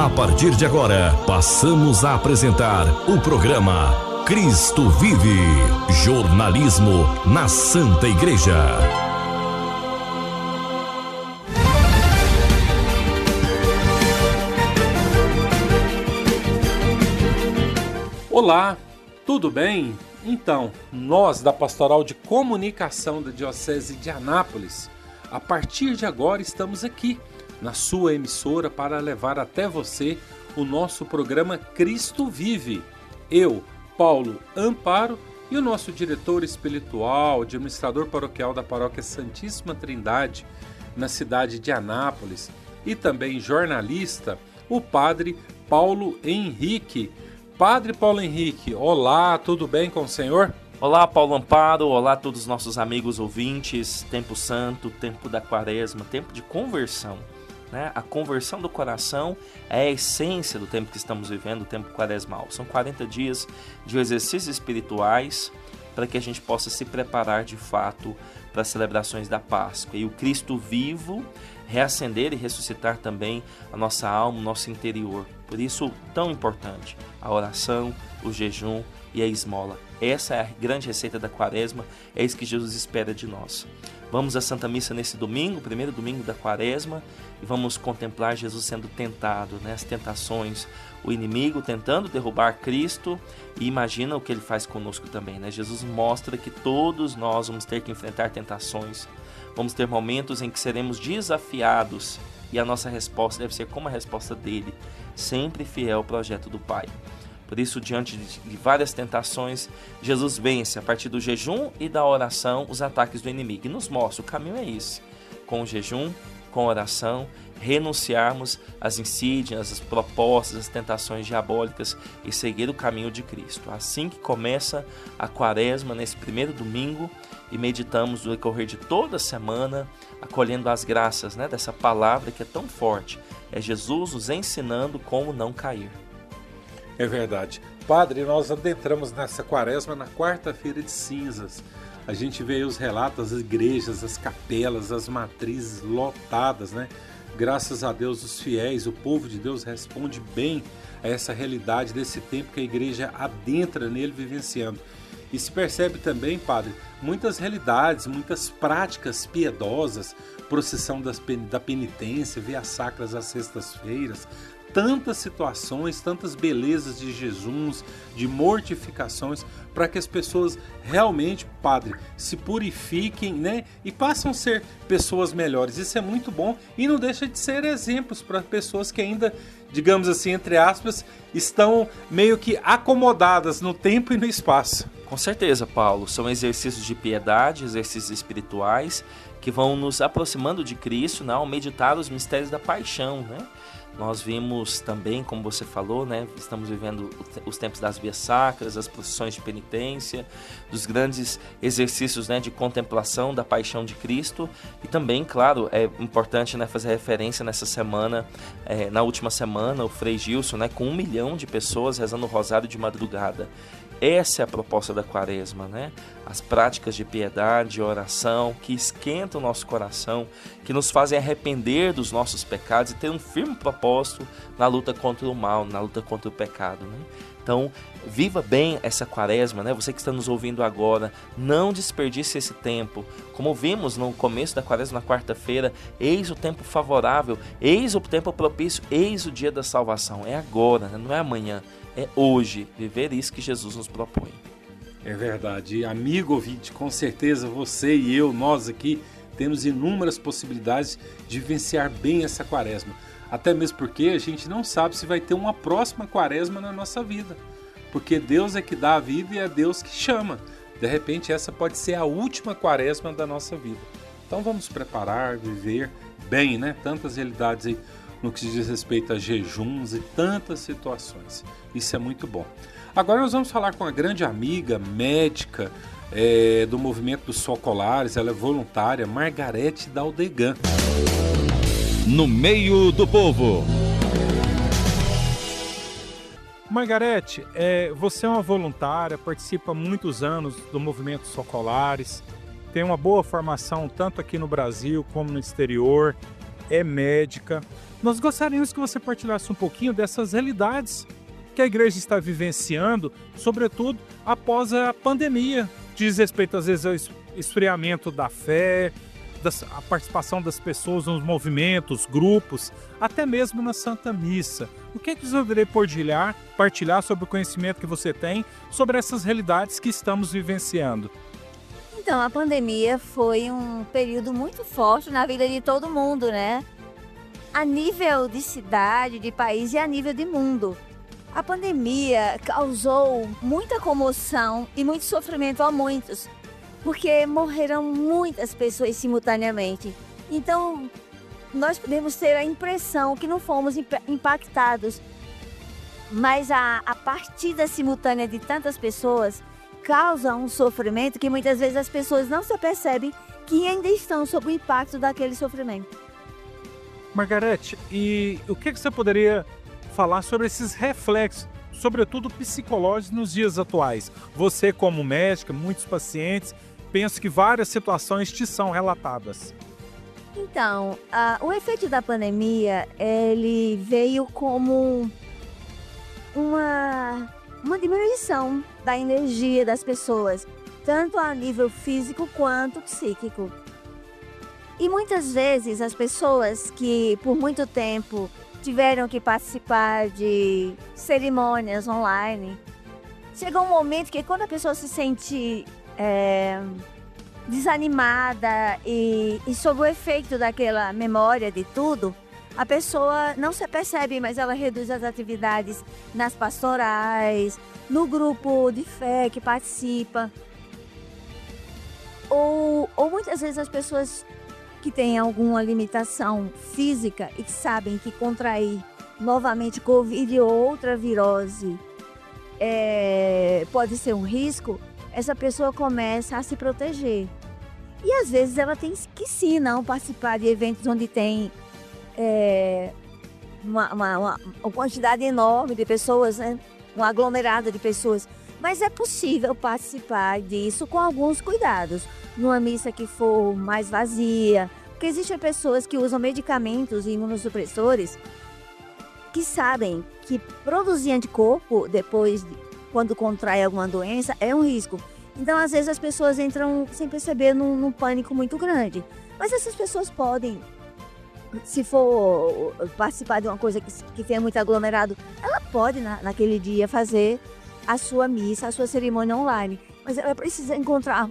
A partir de agora, passamos a apresentar o programa Cristo Vive, jornalismo na Santa Igreja. Olá, tudo bem? Então, nós da Pastoral de Comunicação da Diocese de Anápolis, a partir de agora estamos aqui na sua emissora para levar até você o nosso programa Cristo Vive. Eu, Paulo Amparo, e o nosso diretor espiritual, administrador paroquial da Paróquia Santíssima Trindade, na cidade de Anápolis, e também jornalista, o Padre Paulo Henrique. Padre Paulo Henrique, olá, tudo bem com o senhor? Olá, Paulo Amparo, olá a todos os nossos amigos ouvintes. Tempo santo, tempo da quaresma, tempo de conversão, né? A conversão do coração é a essência do tempo que estamos vivendo, o tempo quaresmal. São 40 dias de exercícios espirituais para que a gente possa se preparar de fato para as celebrações da Páscoa. E o Cristo vivo reacender e ressuscitar também a nossa alma, o nosso interior. Por isso, tão importante, a oração, o jejum e a esmola. Essa é a grande receita da quaresma, é isso que Jesus espera de nós. Vamos à Santa Missa nesse domingo, primeiro domingo da quaresma, e vamos contemplar Jesus sendo tentado, né? As tentações, o inimigo tentando derrubar Cristo, e imagina o que ele faz conosco também, né? Jesus mostra que todos nós vamos ter que enfrentar tentações, vamos ter momentos em que seremos desafiados, e a nossa resposta deve ser como a resposta dele, sempre fiel ao projeto do Pai. Por isso, diante de várias tentações, Jesus vence, a partir do jejum e da oração, os ataques do inimigo. E nos mostra, o caminho é esse. Com o jejum, com a oração, renunciarmos às insídias, às propostas, às tentações diabólicas e seguir o caminho de Cristo. Assim que começa a quaresma, nesse primeiro domingo, e meditamos no decorrer de toda a semana, acolhendo as graças, né, dessa palavra que é tão forte. É Jesus nos ensinando como não cair. É verdade. Padre, nós adentramos nessa quaresma na quarta-feira de cinzas. A gente vê aí os relatos, as igrejas, as capelas, as matrizes lotadas, né? Graças a Deus, os fiéis, o povo de Deus responde bem a essa realidade desse tempo que a igreja adentra nele vivenciando. E se percebe também, Padre, muitas realidades, muitas práticas piedosas, procissão da penitência, vias sacras às sextas-feiras, tantas situações, tantas belezas de jejuns, de mortificações, para que as pessoas realmente, Padre, se purifiquem, né? E passam a ser pessoas melhores. Isso é muito bom e não deixa de ser exemplos para pessoas que ainda, digamos assim, entre aspas, estão meio que acomodadas no tempo e no espaço. Com certeza, Paulo, são exercícios de piedade, exercícios espirituais que vão nos aproximando de Cristo, né, ao meditar os mistérios da paixão, né? Nós vimos também, como você falou, né, estamos vivendo os tempos das vias sacras, as procissões de penitência, dos grandes exercícios, né, de contemplação da paixão de Cristo. E também, claro, é importante, né, fazer referência nessa semana, na última semana, o Frei Gilson, né, com 1 milhão de pessoas rezando o rosário de madrugada. Essa é a proposta da quaresma, né? As práticas de piedade, oração, que esquentam o nosso coração, que nos fazem arrepender dos nossos pecados e ter um firme propósito na luta contra o mal, na luta contra o pecado, né? Então, viva bem essa quaresma, né? Você que está nos ouvindo agora, não desperdice esse tempo. Como vimos no começo da quaresma, na quarta-feira, eis o tempo favorável, eis o tempo propício, eis o dia da salvação. É agora, né? Não é amanhã. É hoje, viver isso que Jesus nos propõe. É verdade. E amigo ouvinte, com certeza você e eu, nós aqui, temos inúmeras possibilidades de vivenciar bem essa quaresma. Até mesmo porque a gente não sabe se vai ter uma próxima quaresma na nossa vida. Porque Deus é que dá a vida e é Deus que chama. De repente essa pode ser a última quaresma da nossa vida. Então vamos preparar, viver bem, né? Tantas realidades aí no que diz respeito a jejuns e tantas situações. Isso é muito bom. Agora nós vamos falar com uma grande amiga, médica do movimento dos Socolares, ela é voluntária, Margarete Daldegan. No meio do povo. Margarete, você é uma voluntária, participa há muitos anos do movimento Socolares, tem uma boa formação tanto aqui no Brasil como no exterior. é médica. Nós gostaríamos que você partilhasse um pouquinho dessas realidades que a igreja está vivenciando, sobretudo após a pandemia. Diz respeito, às vezes, ao esfriamento da fé, a participação das pessoas nos movimentos, grupos, até mesmo na Santa Missa. O que é que você poderia partilhar sobre o conhecimento que você tem sobre essas realidades que estamos vivenciando? Então, a pandemia foi um período muito forte na vida de todo mundo, né? A nível de cidade, de país e a nível de mundo. A pandemia causou muita comoção e muito sofrimento a muitos, porque morreram muitas pessoas simultaneamente. Então, nós podemos ter a impressão que não fomos impactados, mas a partida simultânea de tantas pessoas causa um sofrimento que muitas vezes as pessoas não se percebem que ainda estão sob o impacto daquele sofrimento. Margarete, e o que você poderia falar sobre esses reflexos, sobretudo psicológicos, nos dias atuais? Você, como médica, muitos pacientes, penso que várias situações te são relatadas. Então, o efeito da pandemia, ele veio como uma diminuição da energia das pessoas, tanto a nível físico quanto psíquico. E muitas vezes as pessoas que por muito tempo tiveram que participar de cerimônias online, chegou um momento que quando a pessoa se sente desanimada e sob o efeito daquela memória de tudo, a pessoa não se percebe, mas ela reduz as atividades nas pastorais, no grupo de fé que participa. Ou muitas vezes as pessoas que têm alguma limitação física e que sabem que contrair novamente Covid ou outra virose pode ser um risco, essa pessoa começa a se proteger. E às vezes ela tem que sim, não participar de eventos onde tem uma quantidade enorme de pessoas, né? Um aglomerado de pessoas. Mas é possível participar disso com alguns cuidados. Numa missa que for mais vazia, porque existem pessoas que usam medicamentos e imunossupressores que sabem que produzir anticorpo depois, quando contrai alguma doença, é um risco. Então, às vezes, as pessoas entram sem perceber num pânico muito grande. Mas essas pessoas podem, se for participar de uma coisa que tenha muito aglomerado, ela pode, naquele dia, fazer a sua missa, a sua cerimônia online. Mas ela precisa encontrar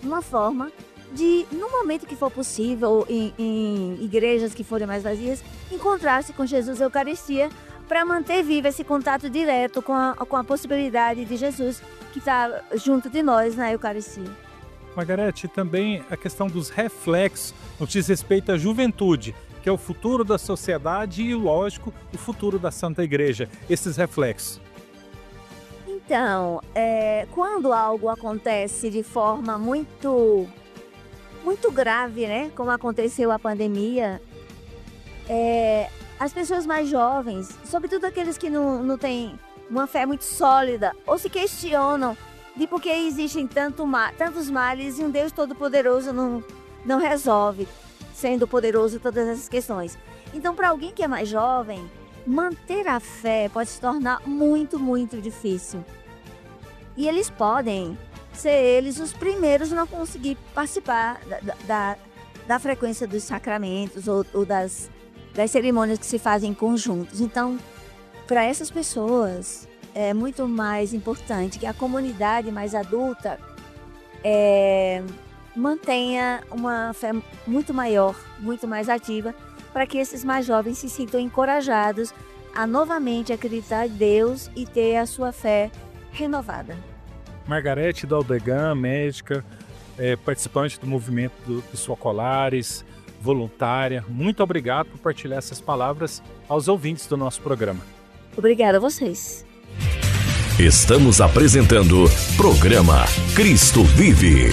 uma forma de, no momento que for possível, em igrejas que forem mais vazias, encontrar-se com Jesus na Eucaristia para manter vivo esse contato direto com a possibilidade de Jesus que está junto de nós na Eucaristia. Margarete, também a questão dos reflexos no que diz respeito à juventude, que é o futuro da sociedade e, lógico, o futuro da Santa Igreja, esses reflexos. Então, quando algo acontece de forma muito grave, né, como aconteceu a pandemia, as pessoas mais jovens, sobretudo aqueles que não têm uma fé muito sólida, ou se questionam de por que existem tantos males e um Deus Todo-Poderoso não resolve, sendo poderoso todas essas questões. Então, para alguém que é mais jovem, manter a fé pode se tornar muito, muito difícil. E eles podem ser eles os primeiros a não conseguir participar da frequência dos sacramentos ou das cerimônias que se fazem em conjuntos. Então, para essas pessoas, é muito mais importante que a comunidade mais adulta mantenha uma fé muito maior, muito mais ativa, para que esses mais jovens se sintam encorajados a novamente acreditar em Deus e ter a sua fé renovada. Margarete Daldegan, médica, participante do movimento dos Focolares, voluntária, muito obrigado por partilhar essas palavras aos ouvintes do nosso programa. Obrigada a vocês. Estamos apresentando programa Cristo Vive.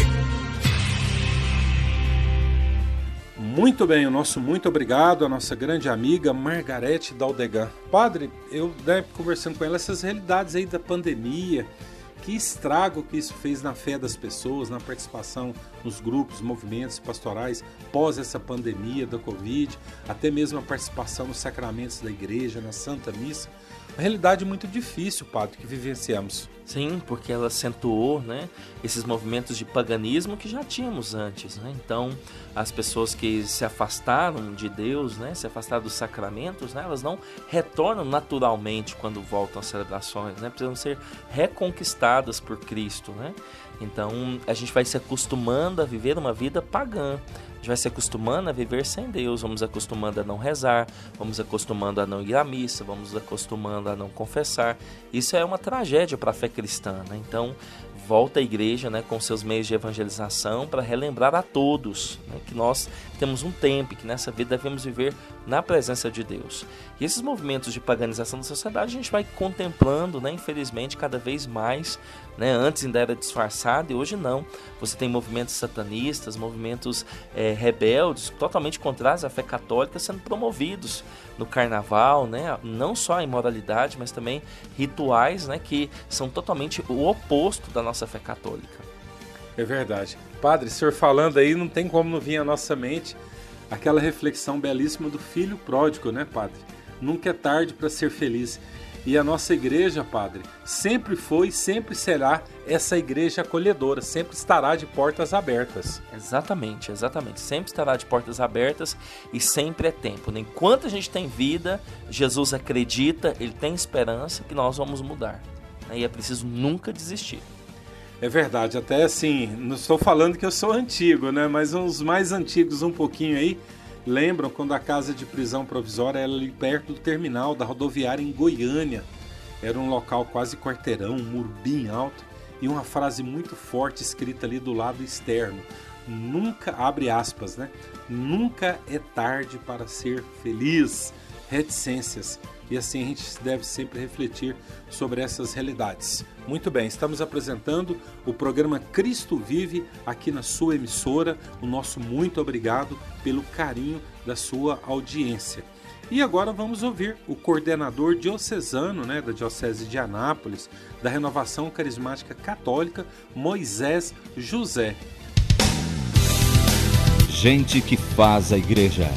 Muito bem, o nosso muito obrigado à nossa grande amiga Margarete Daldegan. Padre, eu conversando com ela, essas realidades aí da pandemia, Que estrago que isso fez na fé das pessoas, na participação nos grupos, movimentos pastorais pós essa pandemia da Covid, até mesmo a participação nos sacramentos da igreja, na Santa Missa. Uma realidade muito difícil, padre, que vivenciamos. Sim, porque ela acentuou, né, esses movimentos de paganismo que já tínhamos antes, né? Então, as pessoas que se afastaram de Deus, né, se afastaram dos sacramentos, né, elas não retornam naturalmente quando voltam às celebrações, né? Precisam ser reconquistadas por Cristo, né? Então, a gente vai se acostumando a viver uma vida pagã. A gente vai se acostumando a viver sem Deus, vamos acostumando a não rezar, vamos acostumando a não ir à missa, vamos acostumando a não confessar. Isso é uma tragédia para a fé cristã, né? Então, volta à igreja, né, com seus meios de evangelização para relembrar a todos, né, que nós temos um tempo, que nessa vida devemos viver na presença de Deus. E esses movimentos de paganização da sociedade a gente vai contemplando, né, infelizmente, cada vez mais, né? Antes ainda era disfarçado e hoje não. Você tem movimentos satanistas, movimentos rebeldes, totalmente contrários à fé católica, sendo promovidos no carnaval, né? Não só a imoralidade, mas também rituais, né, que são totalmente o oposto da nossa fé católica. É verdade. Padre, o senhor falando aí, não tem como não vir à nossa mente aquela reflexão belíssima do filho pródigo, né, padre? Nunca é tarde para ser feliz. E a nossa igreja, padre, sempre foi e sempre será essa igreja acolhedora, sempre estará de portas abertas. Exatamente, exatamente. Sempre estará de portas abertas e sempre é tempo. Enquanto a gente tem vida, Jesus acredita, ele tem esperança que nós vamos mudar. E é preciso nunca desistir. É verdade, até assim, não estou falando que eu sou antigo, né? Mas uns mais antigos um pouquinho aí, lembram quando a casa de prisão provisória era ali perto do terminal da rodoviária em Goiânia. Era um local quase quarteirão, um muro bem alto e uma frase muito forte escrita ali do lado externo. Nunca, abre aspas, né? Nunca é tarde para ser feliz. Reticências. E assim a gente deve sempre refletir sobre essas realidades. Muito bem, estamos apresentando o programa Cristo Vive aqui na sua emissora. O nosso muito obrigado pelo carinho da sua audiência. E agora vamos ouvir o coordenador diocesano, né, da Diocese de Anápolis, da Renovação Carismática Católica, Moisés José. Gente que faz a igreja.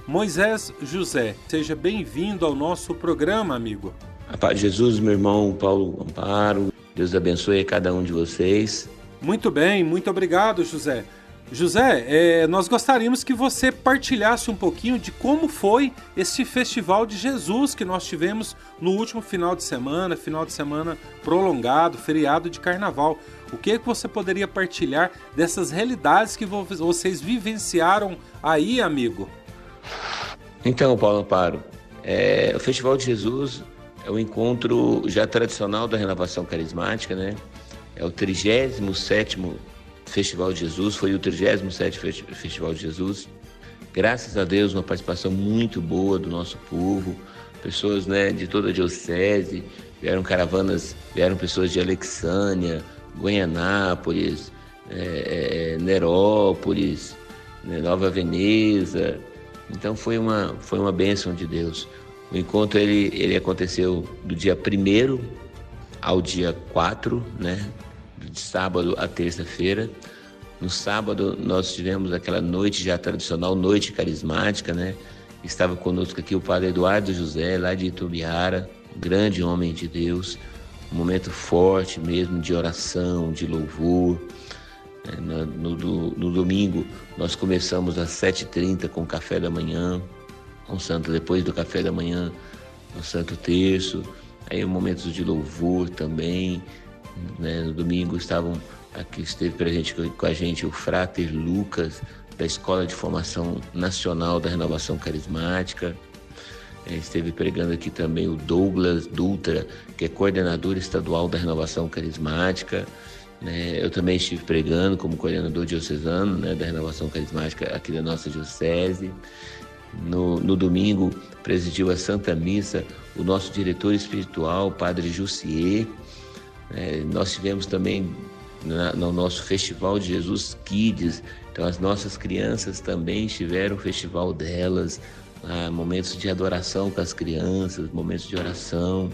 Moisés José, seja bem-vindo ao nosso programa, amigo. A paz de Jesus, meu irmão Paulo Amparo, Deus abençoe a cada um de vocês. Muito bem, muito obrigado, José. José, nós gostaríamos que você partilhasse um pouquinho de como foi esse Festival de Jesus que nós tivemos no último final de semana prolongado, feriado de Carnaval. O que você poderia partilhar dessas realidades que vocês vivenciaram aí, amigo? Então, Paulo Amparo, o Festival de Jesus é um encontro já tradicional da Renovação Carismática, né? É o 37º Festival de Jesus, foi o 37º Festival de Jesus. Graças a Deus, uma participação muito boa do nosso povo, pessoas, né, de toda a diocese, vieram caravanas, vieram pessoas de Alexânia, Goianápolis, Nerópolis, Nova Veneza. Então foi uma bênção de Deus. O encontro ele aconteceu do dia 1º ao dia 4, né? De sábado a terça-feira. No sábado nós tivemos aquela noite já tradicional, noite carismática, né? Estava conosco aqui o padre Eduardo José, lá de Itubiara, um grande homem de Deus. Um momento forte mesmo de oração, de louvor. No domingo nós começamos às 7h30 com o café da manhã, depois do café da manhã, no Santo Terço, aí momentos de louvor também, né? No domingo esteve presente com a gente o Frater Lucas, da Escola de Formação Nacional da Renovação Carismática. Esteve pregando aqui também o Douglas Dutra, que é coordenador estadual da Renovação Carismática. Eu também estive pregando como coordenador diocesano, né, da Renovação Carismática aqui da nossa diocese. No domingo, presidiu a Santa Missa o nosso diretor espiritual, o Padre Jussier. Nós tivemos também no nosso Festival de Jesus Kids, então as nossas crianças também tiveram o festival delas, momentos de adoração com as crianças, momentos de oração.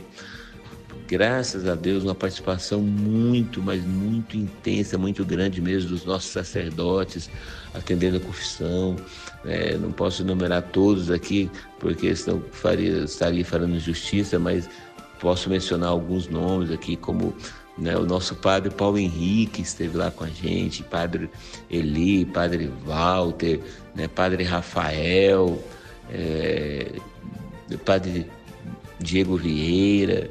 Graças a Deus, uma participação muito, mas muito intensa, muito grande mesmo dos nossos sacerdotes, atendendo a confissão. Não posso enumerar todos aqui, porque senão estaria falando injustiça, mas posso mencionar alguns nomes aqui, como o nosso padre Paulo Henrique esteve lá com a gente, padre Eli, padre Walter, padre Rafael, padre Diego Vieira,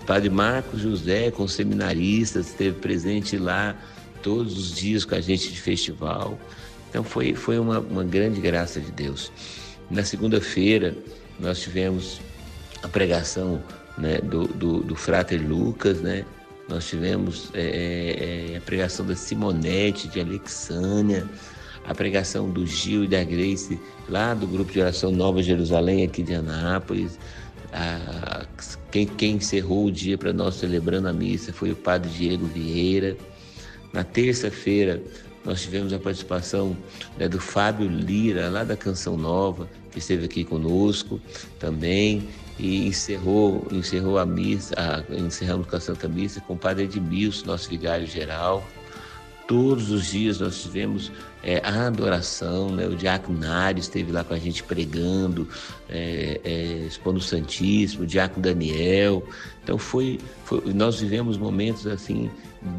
padre Marcos José, com seminaristas, esteve presente lá todos os dias com a gente de festival. Então foi uma grande graça de Deus. Na segunda-feira nós tivemos a pregação do Frater Lucas, Nós tivemos a pregação da Simonete, de Alexânia, a pregação do Gil e da Grace, lá do grupo de oração Nova Jerusalém, aqui de Anápolis. Quem encerrou o dia para nós celebrando a missa foi o padre Diego Vieira. Na terça-feira, nós tivemos a participação do Fábio Lira, lá da Canção Nova, que esteve aqui conosco também, e encerrou a missa, encerramos com a Santa Missa com o padre Edmilson, nosso vigário-geral. Todos os dias nós tivemos a adoração, o diácono Nário esteve lá com a gente pregando, expondo o Santíssimo, o diácono Daniel. Então nós vivemos momentos assim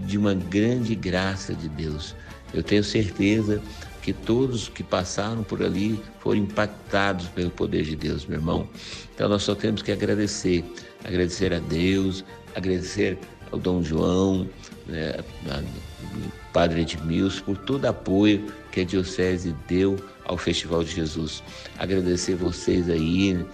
de uma grande graça de Deus. Eu tenho certeza que todos que passaram por ali foram impactados pelo poder de Deus, meu irmão. Então nós só temos que agradecer a Deus, agradecer ao Dom João, Padre Edmilson, por todo apoio que a Diocese deu ao Festival de Jesus. Agradecer vocês aí,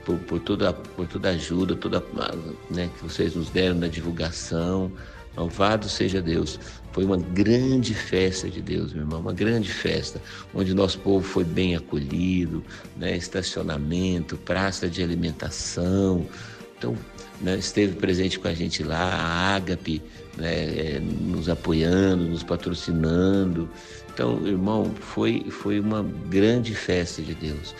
por toda a ajuda, que vocês nos deram na divulgação. Louvado seja Deus. Foi uma grande festa de Deus, meu irmão, uma grande festa, onde nosso povo foi bem acolhido, estacionamento, praça de alimentação. Então, esteve presente com a gente lá, a Ágape, nos apoiando, nos patrocinando. Então, irmão, foi uma grande festa de Deus,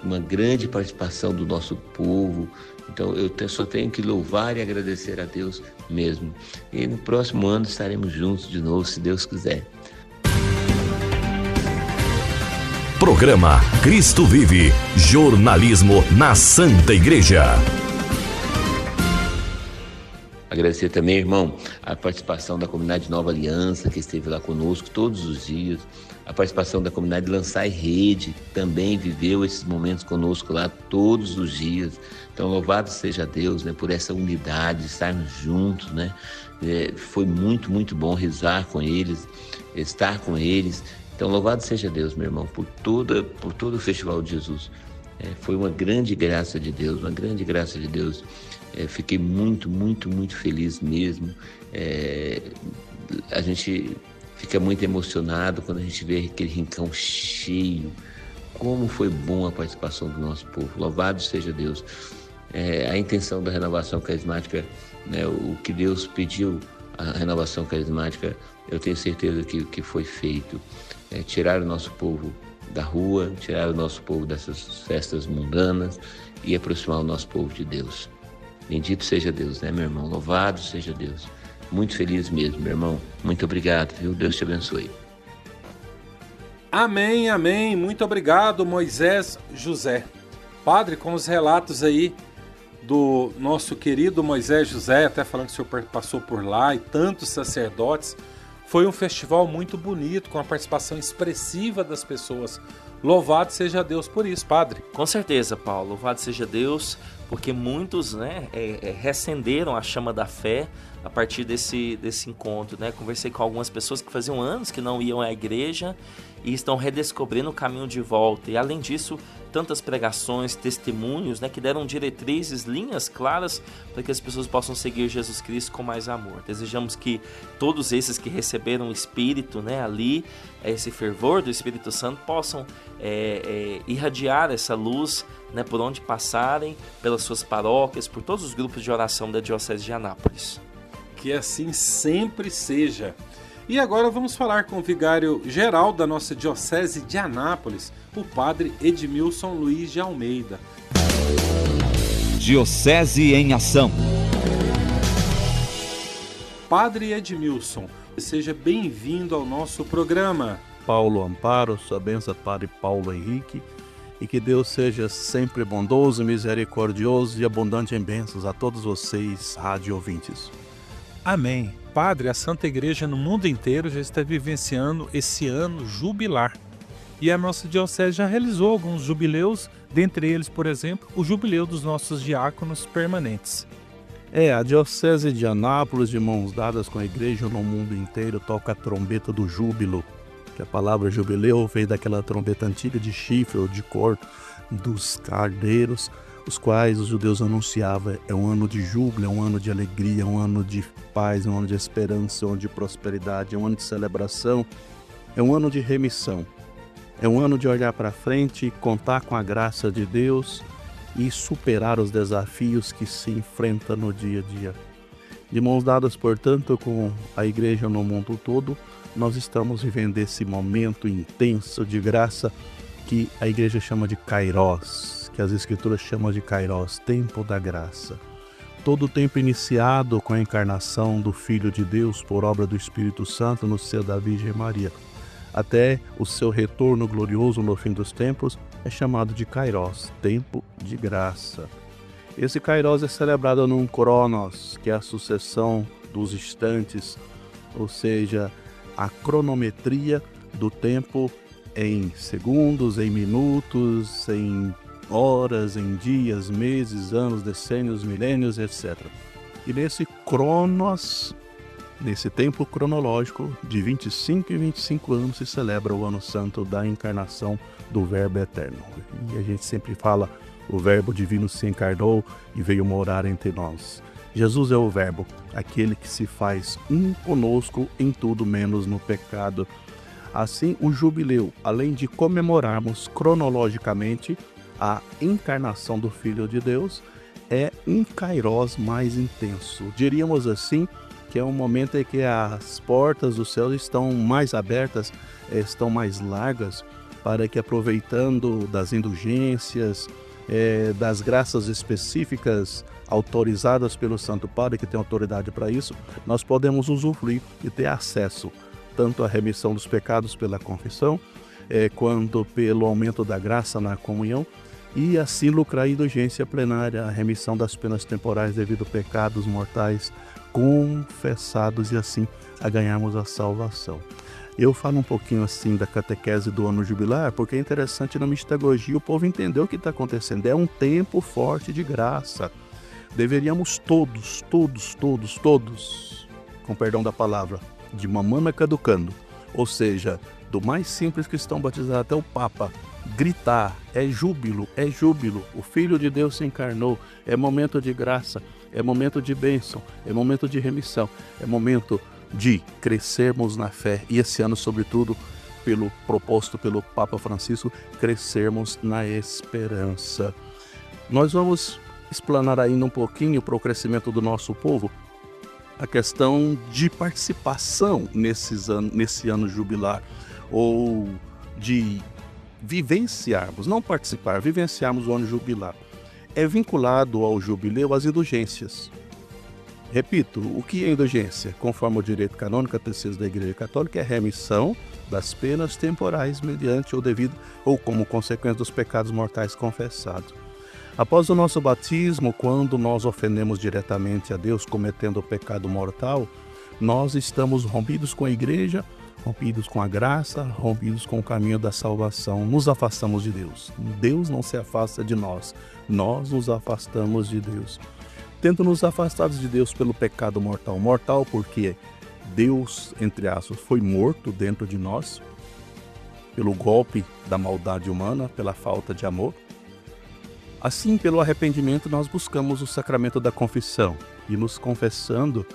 uma grande participação do nosso povo. Então, eu só tenho que louvar e agradecer a Deus mesmo. E no próximo ano estaremos juntos de novo, se Deus quiser. Programa Cristo Vive, jornalismo na Santa Igreja. Agradecer também, irmão, a participação da comunidade Nova Aliança, que esteve lá conosco todos os dias. A participação da comunidade Lançai Rede, que também viveu esses momentos conosco lá todos os dias. Então, louvado seja Deus, por essa unidade, estarmos juntos, Foi muito, muito bom rezar com eles, estar com eles. Então, louvado seja Deus, meu irmão, por todo o Festival de Jesus. Foi uma grande graça de Deus, uma grande graça de Deus. Fiquei muito, muito, muito feliz mesmo. A gente fica muito emocionado quando a gente vê aquele rincão cheio. Como foi bom a participação do nosso povo. Louvado seja Deus. A intenção da renovação carismática, o que Deus pediu, a renovação carismática, eu tenho certeza que foi feito. Tirar o nosso povo da rua, tirar o nosso povo dessas festas mundanas e aproximar o nosso povo de Deus. Bendito seja Deus, meu irmão? Louvado seja Deus. Muito feliz mesmo, meu irmão. Muito obrigado, viu? Deus te abençoe. Amém, amém. Muito obrigado, Moisés José. Padre, com os relatos aí do nosso querido Moisés José, até falando que o senhor passou por lá, e tantos sacerdotes, foi um festival muito bonito, com a participação expressiva das pessoas. Louvado seja Deus por isso, Padre. Com certeza, Paulo. Louvado seja Deus, porque muitos reacenderam a chama da fé a partir desse encontro. Conversei com algumas pessoas que faziam anos que não iam à igreja e estão redescobrindo o caminho de volta. E além disso, tantas pregações, testemunhos, que deram diretrizes, linhas claras para que as pessoas possam seguir Jesus Cristo com mais amor. Desejamos que todos esses que receberam o Espírito ali, esse fervor do Espírito Santo, possam irradiar essa luz por onde passarem, pelas suas paróquias, por todos os grupos de oração da Diocese de Anápolis. Que assim sempre seja. E agora vamos falar com o vigário geral da nossa Diocese de Anápolis, o padre Edmilson Luiz de Almeida. Diocese em Ação. Padre Edmilson, seja bem-vindo ao nosso programa. Paulo amparo, sua bênção, Padre Paulo Henrique, e que Deus seja sempre bondoso, misericordioso e abundante em bênçãos a todos vocês, rádio ouvintes. Amém. Padre, a Santa Igreja no mundo inteiro já está vivenciando esse ano jubilar. E a nossa diocese já realizou alguns jubileus, dentre eles, por exemplo, o jubileu dos nossos diáconos permanentes. A Diocese de Anápolis, de mãos dadas com a Igreja no mundo inteiro, toca a trombeta do júbilo, que a palavra jubileu veio daquela trombeta antiga de chifre ou de corto dos cardeiros, os quais os judeus anunciavam: é um ano de júbilo, é um ano de alegria, é um ano de paz, é um ano de esperança, é um ano de prosperidade, é um ano de celebração, é um ano de remissão. É um ano de olhar para frente, contar com a graça de Deus e superar os desafios que se enfrentam no dia a dia. De mãos dadas, portanto, com a Igreja no mundo todo, nós estamos vivendo esse momento intenso de graça que a Igreja chama de Kairos, que as Escrituras chamam de Kairos, tempo da graça. Todo o tempo iniciado com a encarnação do Filho de Deus por obra do Espírito Santo no seio da Virgem Maria, até o seu retorno glorioso no fim dos tempos, é chamado de Kairos, tempo de graça. Esse Kairos é celebrado num Cronos, que é a sucessão dos instantes, ou seja, a cronometria do tempo em segundos, em minutos, em horas, em dias, meses, anos, decênios, milênios, etc. E nesse Cronos, nesse tempo cronológico de 25 e 25 anos, se celebra o Ano Santo da encarnação do Verbo Eterno. E a gente sempre fala: o Verbo Divino se encarnou e veio morar entre nós. Jesus é o Verbo, aquele que se faz um conosco em tudo menos no pecado. Assim, o jubileu, além de comemorarmos cronologicamente a encarnação do Filho de Deus, é um Kairos mais intenso. Diríamos assim que é um momento em que as portas do céu estão mais abertas, estão mais largas, para que, aproveitando das indulgências, das graças específicas autorizadas pelo Santo Padre, que tem autoridade para isso, nós podemos usufruir e ter acesso tanto à remissão dos pecados pela confissão, quanto pelo aumento da graça na comunhão, e assim lucrar a indulgência plenária, a remissão das penas temporais devido a pecados mortais confessados, e assim a ganharmos a salvação. Eu falo um pouquinho assim da catequese do ano jubilar, porque é interessante na mistagogia o povo entender o que está acontecendo. É um tempo forte de graça. Deveríamos todos, com perdão da palavra, de mamana caducando, ou seja, do mais simples cristão batizado até o Papa, gritar: é júbilo, o Filho de Deus se encarnou, é momento de graça, é momento de bênção, é momento de remissão, é momento de crescermos na fé, e esse ano, sobretudo, proposto pelo Papa Francisco, crescermos na esperança. Nós vamos explanar ainda um pouquinho para o crescimento do nosso povo a questão de participação nesse ano jubilar, ou de vivenciarmos, não participar, vivenciarmos o ano jubilar. É vinculado ao jubileu as indulgências. Repito, o que é indulgência? Conforme o direito canônico, catecismo da Igreja Católica, é remissão das penas temporais mediante ou devido ou como consequência dos pecados mortais confessados. Após o nosso batismo, quando nós ofendemos diretamente a Deus cometendo o pecado mortal, nós estamos rompidos com a Igreja, rompidos com a graça, rompidos com o caminho da salvação. Nos afastamos de Deus. Deus não se afasta de nós nos afastamos de Deus. Tendo nos afastados de Deus pelo pecado mortal. Mortal porque Deus, entre aspas, foi morto dentro de nós, pelo golpe da maldade humana, pela falta de amor. Assim, pelo arrependimento, nós buscamos o sacramento da confissão. E nos confessando,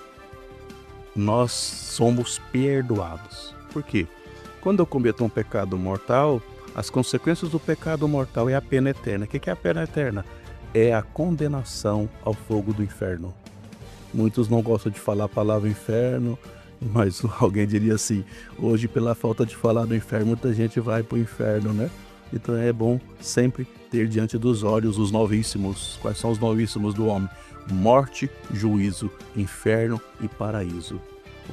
nós somos perdoados. Por quê? Quando eu cometo um pecado mortal, as consequências do pecado mortal é a pena eterna. O que é a pena eterna? É a condenação ao fogo do inferno. Muitos não gostam de falar a palavra inferno, Mas alguém diria assim, hoje pela falta de falar do inferno, muita gente vai para o inferno, né? Então é bom sempre ter diante dos olhos os novíssimos. Quais são os novíssimos do homem? Morte, juízo, inferno e paraíso.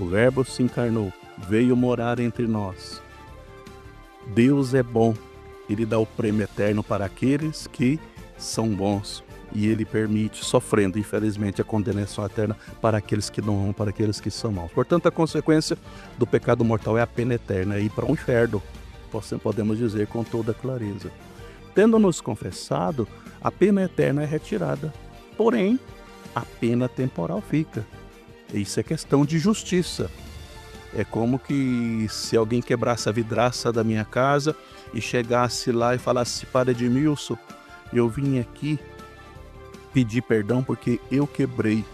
O Verbo se encarnou, veio morar entre nós. Deus é bom, Ele dá o prêmio eterno para aqueles que são bons. E Ele permite, sofrendo, infelizmente, a condenação eterna para aqueles que não amam, para aqueles que são maus. Portanto, a consequência do pecado mortal é a pena eterna, é ir para o inferno, podemos dizer com toda clareza. Tendo-nos confessado, a pena eterna é retirada, porém, a pena temporal fica. Isso é questão de justiça. É como que se alguém quebrasse a vidraça da minha casa e chegasse lá e falasse: Padre Edmilson, eu vim aqui pedir perdão porque eu quebrei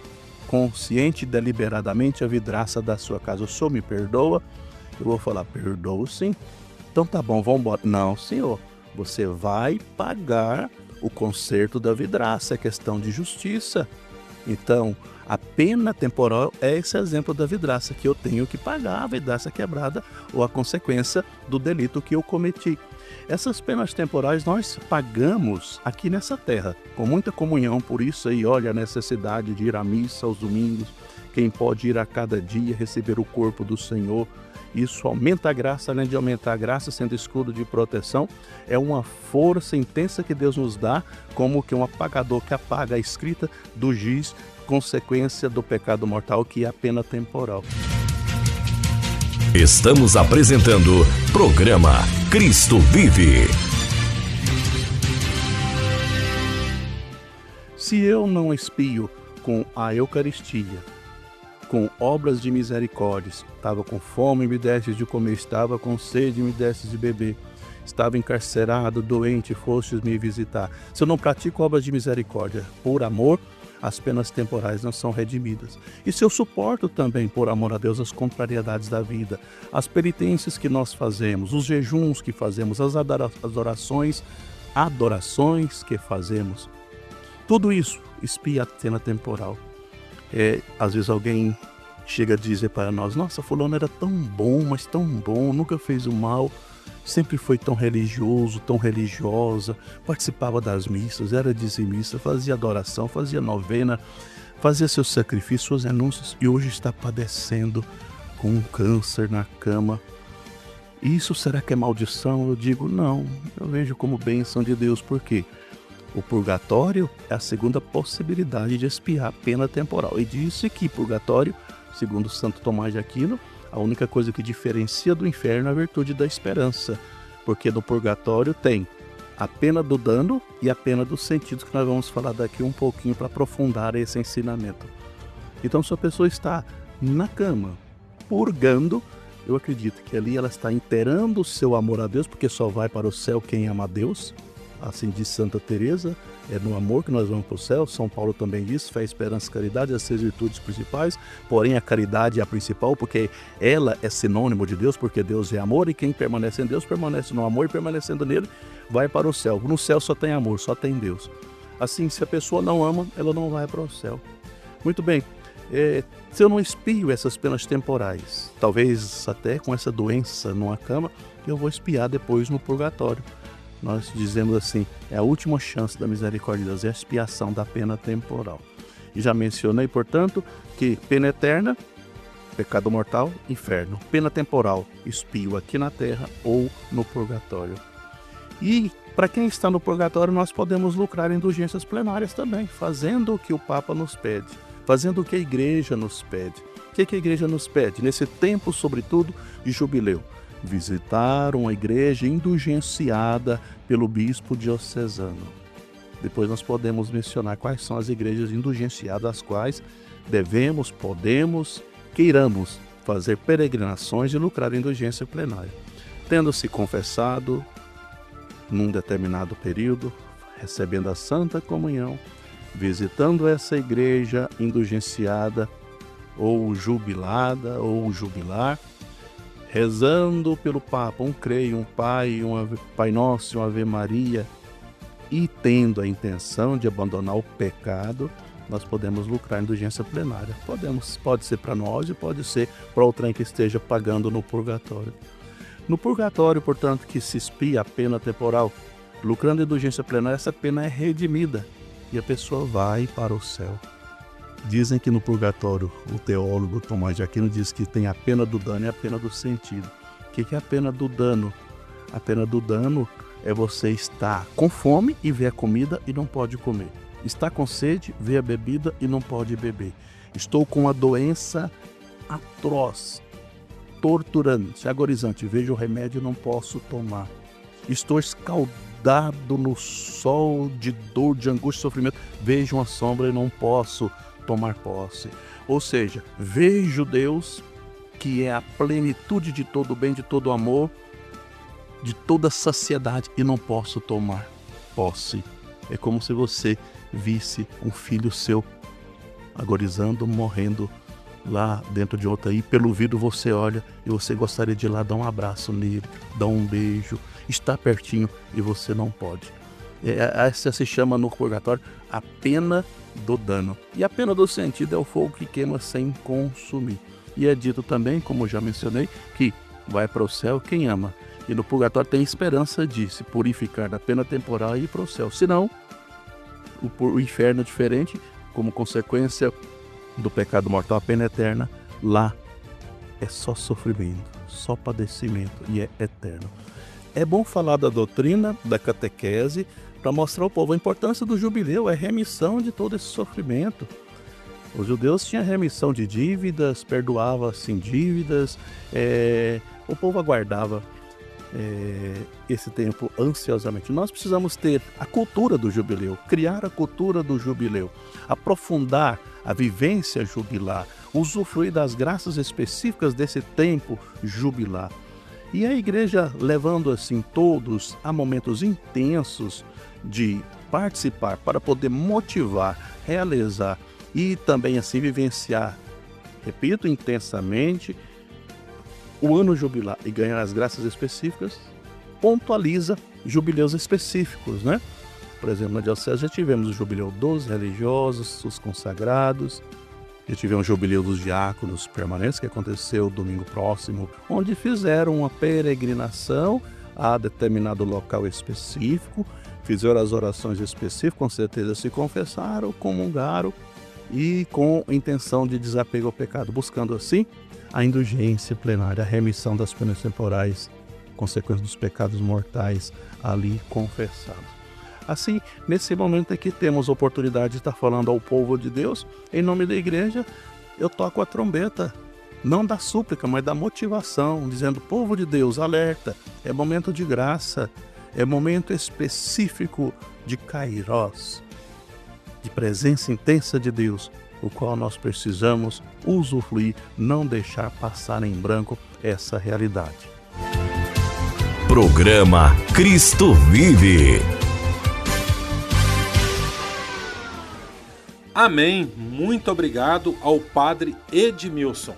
consciente e deliberadamente a vidraça da sua casa. O senhor me perdoa? Eu vou falar: perdoo sim. Então tá bom, vamos embora. Não, senhor, você vai pagar o conserto da vidraça, é questão de justiça. Então, a pena temporal é esse exemplo da vidraça, que eu tenho que pagar a vidraça quebrada ou a consequência do delito que eu cometi. Essas penas temporais nós pagamos aqui nessa terra, com muita comunhão. Por isso aí, olha a necessidade de ir à missa aos domingos, quem pode ir a cada dia receber o corpo do Senhor. Isso aumenta a graça, além de aumentar a graça, sendo escudo de proteção, é uma força intensa que Deus nos dá, como que um apagador que apaga a escrita do giz, consequência do pecado mortal, que é a pena temporal. Estamos apresentando programa Cristo Vive. Se eu não expio com a Eucaristia, com obras de misericórdia, estava com fome, me destes de comer, estava com sede, me destes de beber, estava encarcerado, doente, fostes me visitar. Se eu não pratico obras de misericórdia por amor, as penas temporais não são redimidas. E se eu suporto também, por amor a Deus, as contrariedades da vida, as penitências que nós fazemos, os jejuns que fazemos, as adorações que fazemos, tudo isso expia a pena temporal. Às vezes alguém chega a dizer para nós: nossa, fulano era tão bom, mas tão bom, nunca fez o mal, sempre foi tão religioso, tão religiosa, participava das missas, era dizimista, fazia adoração, fazia novena, fazia seus sacrifícios, suas renúncias, e hoje está padecendo com um câncer na cama. Isso será que é maldição? Eu digo não, eu vejo como bênção de Deus. Por quê? O purgatório é a segunda possibilidade de expiar a pena temporal. E disse que purgatório, segundo Santo Tomás de Aquino, a única coisa que diferencia do inferno é a virtude da esperança. Porque no purgatório tem a pena do dano e a pena dos sentidos, que nós vamos falar daqui um pouquinho para aprofundar esse ensinamento. Então, se a pessoa está na cama, purgando, eu acredito que ali ela está inteirando o seu amor a Deus, porque só vai para o céu quem ama a Deus. Assim diz Santa Teresa, é no amor que nós vamos para o céu. São Paulo também diz: fé, esperança e caridade, as 6 virtudes principais, porém a caridade é a principal, porque ela é sinônimo de Deus, porque Deus é amor, e quem permanece em Deus permanece no amor, e permanecendo nele vai para o céu. No céu só tem amor, só tem Deus. Assim, se a pessoa não ama, ela não vai para o céu. Muito bem, se eu não expio essas penas temporais, talvez até com essa doença numa cama, eu vou expiar depois no purgatório. Nós dizemos assim, é a última chance da misericórdia de Deus, é a expiação da pena temporal. E já mencionei, portanto, que pena eterna, pecado mortal, inferno. Pena temporal, expio aqui na terra ou no purgatório. E para quem está no purgatório, nós podemos lucrar indulgências plenárias também, fazendo o que o Papa nos pede, fazendo o que a igreja nos pede. O que a igreja nos pede? Nesse tempo, sobretudo, de jubileu. Visitar uma igreja indulgenciada pelo bispo diocesano. Depois nós podemos mencionar quais são as igrejas indulgenciadas, às quais devemos, podemos, queiramos fazer peregrinações e lucrar indulgência plenária. Tendo-se confessado num determinado período, recebendo a Santa Comunhão, visitando essa igreja indulgenciada ou jubilada ou jubilar, rezando pelo Papa, um Creio, um Pai, um Pai Nosso, uma Ave Maria, e tendo a intenção de abandonar o pecado, nós podemos lucrar indulgência plenária. Pode ser para nós e pode ser para outrem que esteja pagando no purgatório. No purgatório, portanto, que se expia a pena temporal, lucrando indulgência plenária, essa pena é redimida e a pessoa vai para o céu. Dizem que no purgatório, o teólogo Tomás de Aquino diz que tem a pena do dano e a pena do sentido. O que é a pena do dano? A pena do dano é você estar com fome e ver a comida e não pode comer. Está com sede, vê a bebida e não pode beber. Estou com uma doença atroz, torturante, agorizante. Vejo o remédio e não posso tomar. Estou escaldado no sol de dor, de angústia e sofrimento. Vejo uma sombra e não posso tomar posse. Ou seja, vejo Deus, que é a plenitude de todo bem, de todo amor, de toda saciedade, e não posso tomar posse. É como se você visse um filho seu agorizando, morrendo lá dentro de outra, e pelo vidro você olha e você gostaria de ir lá dar um abraço nele, dar um beijo, estar pertinho e você não pode. Essa se chama no purgatório a pena do dano. E a pena do sentido é o fogo que queima sem consumir. E é dito também, como já mencionei, que vai para o céu quem ama. E no purgatório tem esperança de se purificar da pena temporal e ir para o céu. Senão, o inferno é diferente, como consequência do pecado mortal, a pena eterna, lá é só sofrimento, só padecimento e é eterno. É bom falar da doutrina, da catequese, para mostrar ao povo a importância do jubileu, é remissão de todo esse sofrimento. Os judeus tinham remissão de dívidas, perdoava-se dívidas, o povo aguardava esse tempo ansiosamente. Nós precisamos ter a cultura do jubileu, criar a cultura do jubileu, aprofundar a vivência jubilar, usufruir das graças específicas desse tempo jubilar. E a igreja levando assim todos a momentos intensos de participar para poder motivar, realizar e também assim vivenciar, repito, intensamente o ano jubilar e ganhar as graças específicas, pontualiza jubileus específicos, né? Por exemplo, na diocese já tivemos o jubileu dos religiosos, os consagrados, já tivemos o jubileu dos diáconos permanentes, que aconteceu domingo próximo, onde fizeram uma peregrinação a determinado local específico, fizeram as orações específicas, com certeza se confessaram, comungaram e com intenção de desapego ao pecado, buscando assim a indulgência plenária, a remissão das penas temporais, consequência dos pecados mortais ali confessados. Assim, nesse momento aqui temos a oportunidade de estar falando ao povo de Deus, em nome da igreja, eu toco a trombeta, não da súplica, mas da motivação, dizendo, povo de Deus, alerta, é momento de graça, é momento específico de kairós, de presença intensa de Deus, o qual nós precisamos usufruir, não deixar passar em branco essa realidade. Programa Cristo Vive. Amém. Muito obrigado ao padre Edmilson.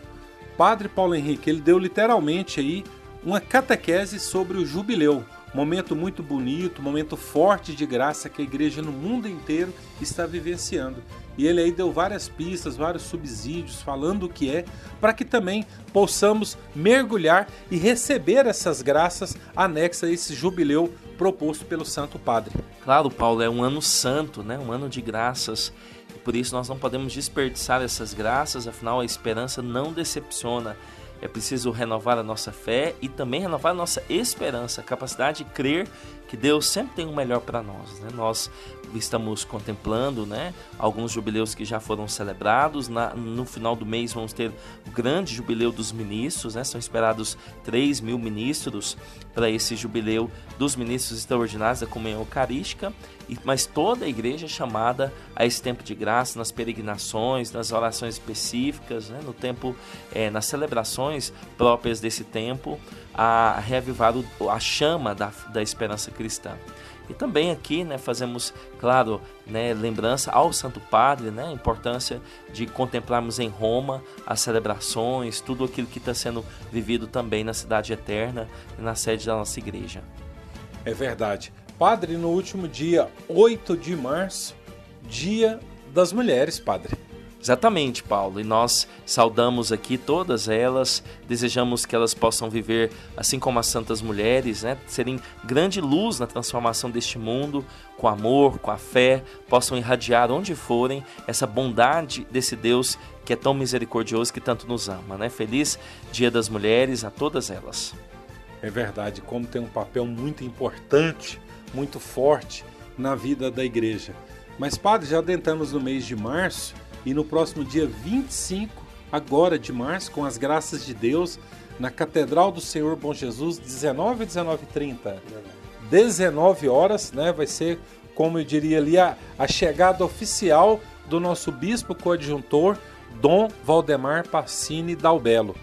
Padre Paulo Henrique, ele deu literalmente aí uma catequese sobre o jubileu. Momento muito bonito, momento forte de graça que a igreja no mundo inteiro está vivenciando. E ele aí deu várias pistas, vários subsídios, falando o que é, para que também possamos mergulhar e receber essas graças anexas a esse jubileu proposto pelo Santo Padre. Claro, Paulo, é um ano santo, né? Um ano de graças. E por isso nós não podemos desperdiçar essas graças, afinal a esperança não decepciona. É preciso renovar a nossa fé e também renovar a nossa esperança, a capacidade de crer que Deus sempre tem o melhor para nós, né? Nós estamos contemplando, né, alguns jubileus que já foram celebrados. No final do mês vamos ter o grande jubileu dos ministros, né? São esperados 3.000 ministros para esse jubileu dos ministros extraordinários da comunhão eucarística, mas toda a igreja é chamada a esse tempo de graça, nas peregrinações, nas orações específicas, né? No tempo, nas celebrações próprias desse tempo, a reavivar a chama da esperança cristã. E também aqui, né, fazemos, claro, né, lembrança ao Santo Padre, né, a importância de contemplarmos em Roma as celebrações, tudo aquilo que está sendo vivido também na cidade eterna, na sede da nossa igreja. É verdade. Padre, no último dia 8 de março, dia das mulheres, padre. Exatamente, Paulo. E nós saudamos aqui todas elas, desejamos que elas possam viver, assim como as santas mulheres, né, serem grande luz na transformação deste mundo, com amor, com a fé, possam irradiar onde forem essa bondade desse Deus que é tão misericordioso, que tanto nos ama, né? Feliz Dia das Mulheres a todas elas. É verdade, como tem um papel muito importante, muito forte na vida da igreja. Mas, padre, já adentramos no mês de março, e no próximo dia 25, agora de março, com as graças de Deus, na Catedral do Senhor Bom Jesus, 19 e 19h30. 19 horas, né? Vai ser, como eu diria ali, a chegada oficial do nosso bispo coadjuntor, Dom Valdemar Pacini Dalbello.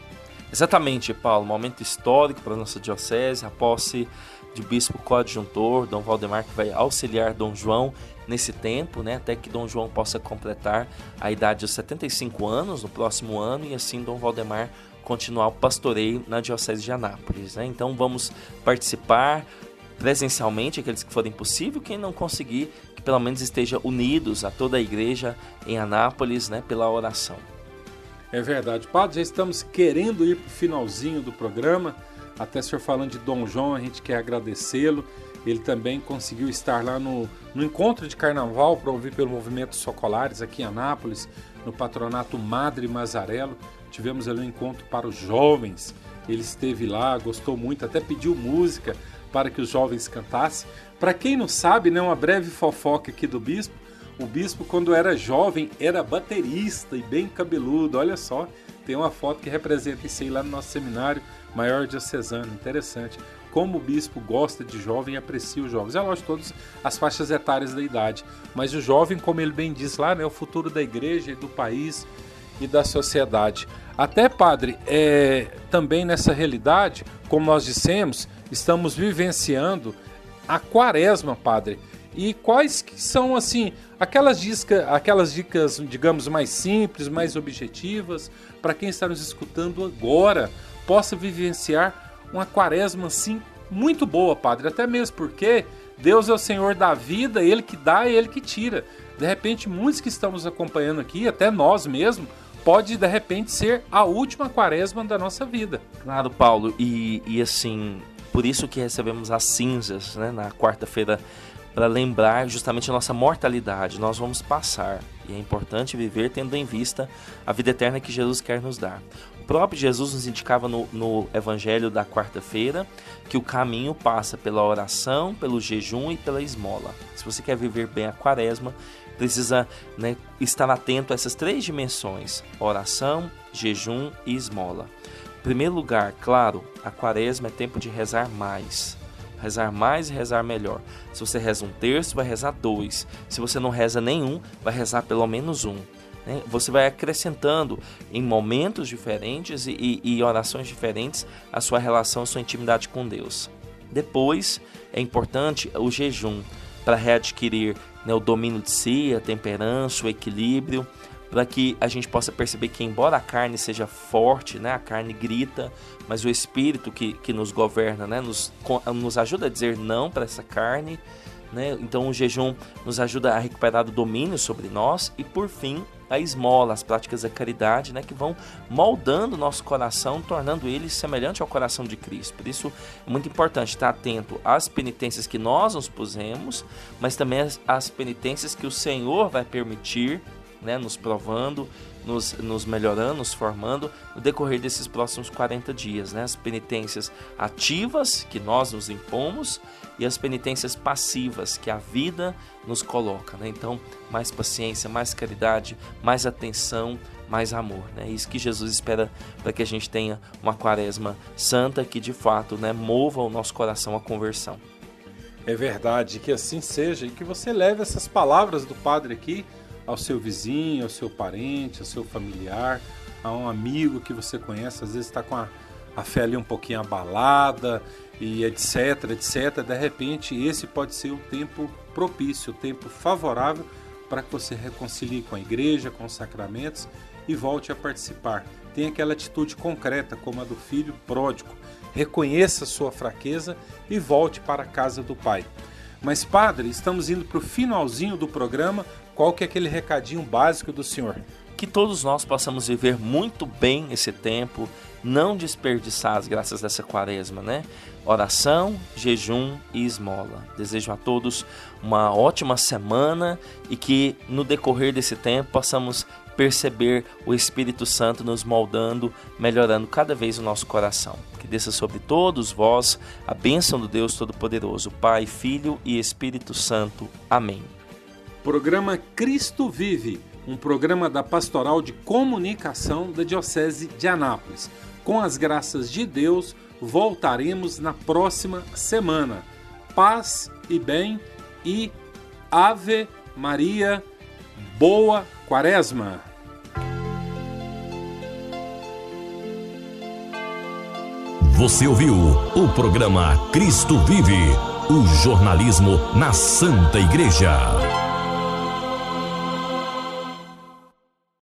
Exatamente, Paulo. Momento histórico para a nossa diocese, a posse de bispo coadjuntor, Dom Valdemar, que vai auxiliar Dom João nesse tempo, né, até que Dom João possa completar a idade de 75 anos no próximo ano, e assim Dom Valdemar continuar o pastoreio na diocese de Anápolis, né? Então vamos participar presencialmente, aqueles que forem possível, quem não conseguir, que pelo menos esteja unidos a toda a igreja em Anápolis, né, pela oração. É verdade, padre, já estamos querendo ir para o finalzinho do programa. Até o senhor falando de Dom João, a gente quer agradecê-lo. Ele também conseguiu estar lá no encontro de carnaval, promovido pelo Movimento Socolares aqui em Anápolis, no patronato Madre Mazarello. Tivemos ali um encontro para os jovens. Ele esteve lá, gostou muito, até pediu música para que os jovens cantassem. Para quem não sabe, né, uma breve fofoca aqui do bispo. O bispo, quando era jovem, era baterista e bem cabeludo. Olha só, tem uma foto que representa isso aí lá no nosso seminário maior diocesano. Interessante. Como o bispo gosta de jovem e aprecia os jovens. É lógico, todas as faixas etárias da idade. Mas o jovem, como ele bem diz lá, né, é o futuro da igreja e do país e da sociedade. Até, padre, também nessa realidade, como nós dissemos, estamos vivenciando a quaresma, padre. E quais que são, assim, aquelas dicas, digamos, mais simples, mais objetivas, para quem está nos escutando agora, possa vivenciar uma quaresma, assim, muito boa, padre. Até mesmo porque Deus é o Senhor da vida, Ele que dá e Ele que tira. De repente, muitos que estamos acompanhando aqui, até nós mesmos, pode, de repente, ser a última quaresma da nossa vida. Claro, Paulo, e assim, por isso que recebemos as cinzas, né, na quarta-feira, para lembrar justamente a nossa mortalidade. Nós vamos passar, e é importante viver tendo em vista a vida eterna que Jesus quer nos dar. O próprio Jesus nos indicava no Evangelho da quarta-feira que o caminho passa pela oração, pelo jejum e pela esmola. Se você quer viver bem a quaresma, precisa, né, estar atento a essas três dimensões: oração, jejum e esmola. Em primeiro lugar, claro, a quaresma é tempo de rezar mais. Rezar mais e rezar melhor. Se você reza 1/3, vai rezar 2. Se você não reza nenhum, vai rezar pelo menos 1. Né? Você vai acrescentando em momentos diferentes e orações diferentes a sua relação, a sua intimidade com Deus. Depois, é importante o jejum para readquirir, né, o domínio de si, a temperança, o equilíbrio, para que a gente possa perceber que, embora a carne seja forte, né, a carne grita, mas o Espírito que nos governa, né, nos ajuda a dizer não para essa carne, né? Então o jejum nos ajuda a recuperar o domínio sobre nós. E por fim, a esmola, as práticas da caridade, né, que vão moldando o nosso coração, tornando ele semelhante ao coração de Cristo. Por isso é muito importante estar atento às penitências que nós nos pusemos, mas também às penitências que o Senhor vai permitir, né, nos provando, nos melhorando, nos formando no decorrer desses próximos 40 dias, né? As penitências ativas que nós nos impomos e as penitências passivas que a vida nos coloca, né? Então, mais paciência, mais caridade, mais atenção, mais amor, né? É isso que Jesus espera para que a gente tenha uma quaresma santa que de fato, né, mova o nosso coração à conversão. É verdade, que assim seja, e que você leve essas palavras do padre aqui ao seu vizinho, ao seu parente, ao seu familiar, a um amigo que você conhece, às vezes está com a fé ali um pouquinho abalada, e etc, etc. De repente, esse pode ser o tempo propício, o tempo favorável para que você reconcilie com a igreja, com os sacramentos e volte a participar. Tenha aquela atitude concreta, como a do filho pródigo. Reconheça a sua fraqueza e volte para a casa do Pai. Mas, padre, estamos indo para o finalzinho do programa, qual que é aquele recadinho básico do senhor? Que todos nós possamos viver muito bem esse tempo, não desperdiçar as graças dessa quaresma, né? Oração, jejum e esmola. Desejo a todos uma ótima semana e que no decorrer desse tempo possamos perceber o Espírito Santo nos moldando, melhorando cada vez o nosso coração. Que desça sobre todos vós a bênção do Deus Todo-Poderoso, Pai, Filho e Espírito Santo. Amém. Programa Cristo Vive, um programa da Pastoral de Comunicação da Diocese de Anápolis. Com as graças de Deus, voltaremos na próxima semana. Paz e bem e Ave Maria, boa Quaresma! Você ouviu o programa Cristo Vive, o jornalismo na Santa Igreja.